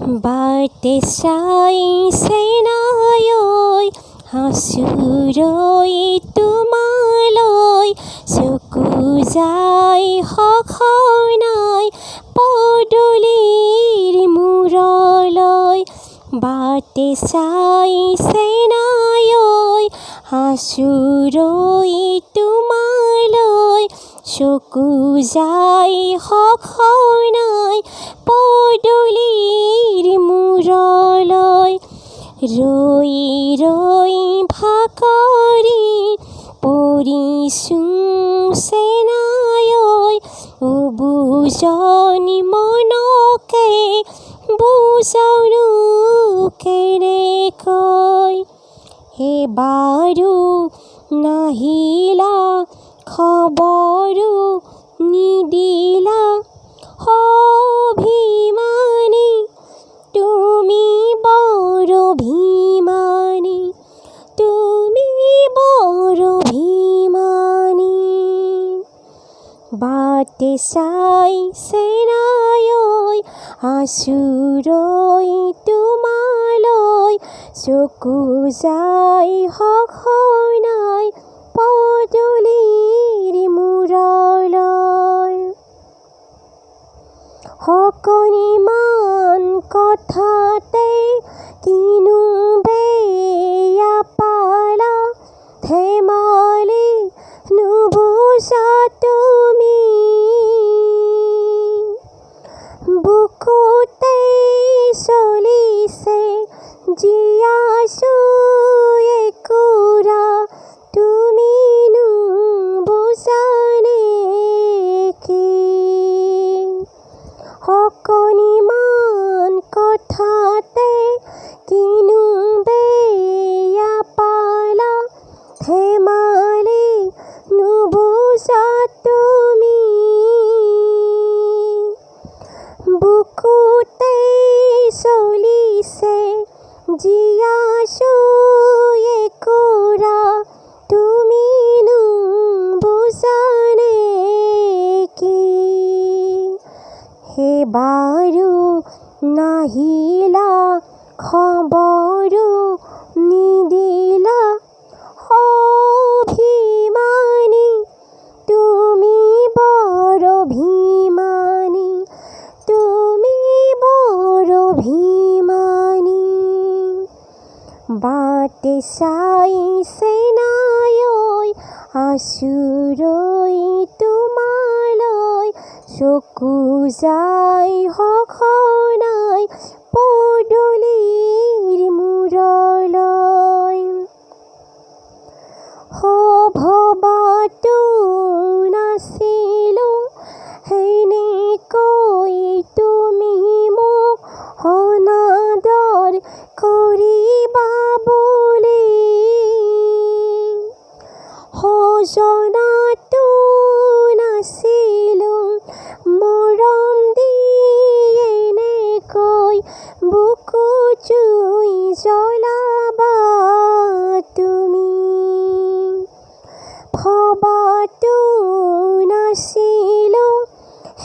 বাটে চাইছে নাই ঐ হাচুৰৈ তোমালৈ, চকু যাই সখনাই পদূলিৰ মূৰলৈ। বাটে চাইছে নাই ঐ হাচুৰৈ তোমালৈ, চকু যাই সখনাই পদূলিৰ মূৰলৈ। ৰৈ ৰৈ ভাগৰি পৰিছোঁ চেনাই ঐ, বুজনি মনকে বুজাওনো কেনেকৈ। এবাৰো নাহিলা খবৰো নিদিলা, অভিমানী তুমি বৰ অভিমানী, তুমি বৰ অভিমানী। বাটে চাইছে নাই ঐ হাচুৰৈ তোমালৈ, চকু যাই সখনাই পদূলিৰ মূৰলৈ। অকণিমান কথাতে কিনো বেয়া পালা, ধেমালি নুবুজা তুমি। বুকুতে চলিছে জীয়াছো একুৰা, তুমিনো বুজা নেকি। অকণিমান কথাতে কিনো বেয়া পালা, ধেমালি নুবুজা তুমি। বুকুতে চলিছে জীয়াছো একুৰা, তুমিনো বুজা নেকি। এবাৰো নাহিলা খবৰো নিদিলা, অভিমানী তুমি বৰ অভিমানী, তুমি বৰ অভিমানী। বাটে চাইছে নাই ঐ হাচুৰৈ তোমালৈ, চকু যাই সখনাই পদূলিৰ মূৰলৈ। ভবাতো নাছিলো এনেকৈ তুমি মোক অনাদৰ কৰিবা বুলি, জনাতো নাছিলো মৰম দি এনেকৈ বুকু জুই জ্বলাবা তুমি। ভবাতো নাছিলো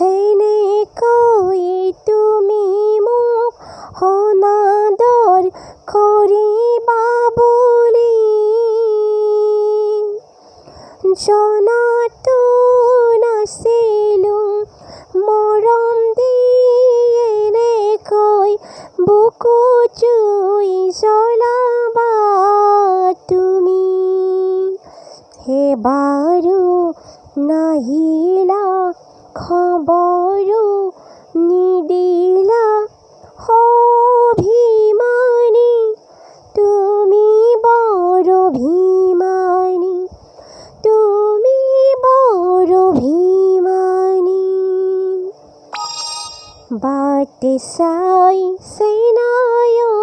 এনেকৈ তুমি মোক অনাদৰ কৰিবা বুলি, জনাতো নাছিলো মৰম দি এনেকৈ বুকু জুই জ্বলাবা তুমি। এবাৰো নাহিলা খবৰো নিদিলা, অভিমানী তুমি বৰ অভিমানী, তুমি বৰ অভিমানী। বাটে চাইছে নাই ঐ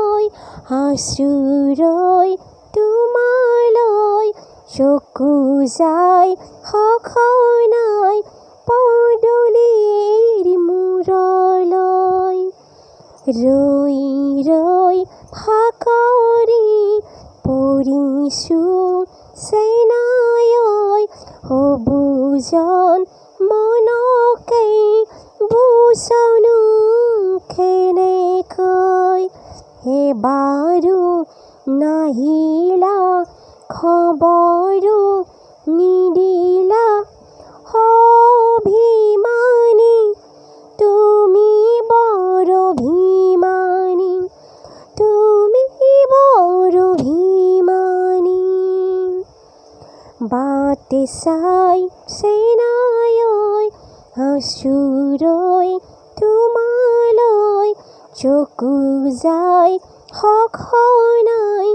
হাচুৰৈ তোমালৈ, চকু যাই সখনাই পদূলিৰ মূৰলৈ। ৰৈ ৰৈ ভাগৰি পৰিছোঁ চেনাই ঐ, বুজন মনকে বুজাওনো কেনেকৈ। এবাৰো নাহিলা খবৰো নিদিলা অভিমানী তুমি বৰ অভিমানী তুমি বৰ অভিমানী বাটে চাই চেনাই আঁচুৰৈ তোমালৈ চকু যায় সখনাই